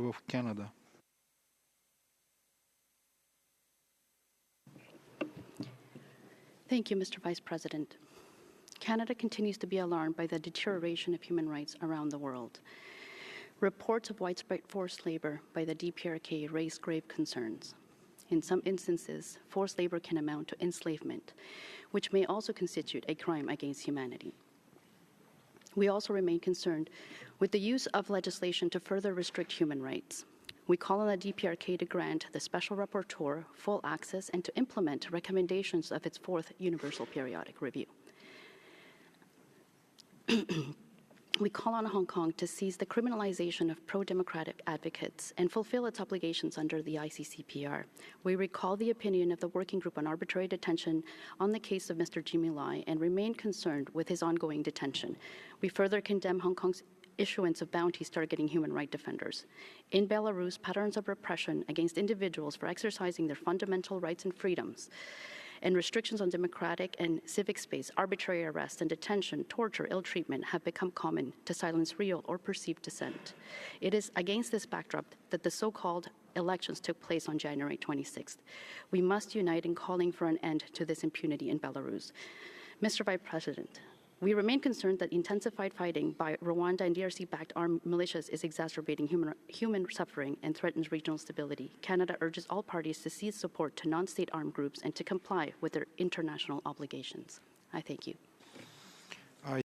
of Canada. Thank you, Mr. Vice President. Canada continues to be alarmed by the deterioration of human rights around the world. Reports of widespread forced labor by the DPRK raise grave concerns. In some instances, forced labor can amount to enslavement, which may also constitute a crime against humanity. We also remain concerned with the use of legislation to further restrict human rights. We call on the DPRK to grant the Special Rapporteur full access and to implement recommendations of its fourth Universal Periodic Review. We call on Hong Kong to cease the criminalization of pro-democratic advocates and fulfill its obligations under the ICCPR. We recall the opinion of the Working Group on Arbitrary Detention on the case of Mr. Jimmy Lai and remain concerned with his ongoing detention. We further condemn Hong Kong's issuance of bounties targeting human rights defenders. In Belarus, patterns of repression against individuals for exercising their fundamental rights and freedoms and restrictions on democratic and civic space, arbitrary arrest and detention, torture, ill treatment have become common to silence real or perceived dissent. It is against this backdrop that the so-called elections took place on January 26th. We must unite in calling for an end to this impunity in Belarus. Mr. Vice President, we remain concerned that intensified fighting by Rwanda and DRC-backed armed militias is exacerbating human suffering and threatens regional stability. Canada urges all parties to cease support to non-state armed groups and to comply with their international obligations. I thank you.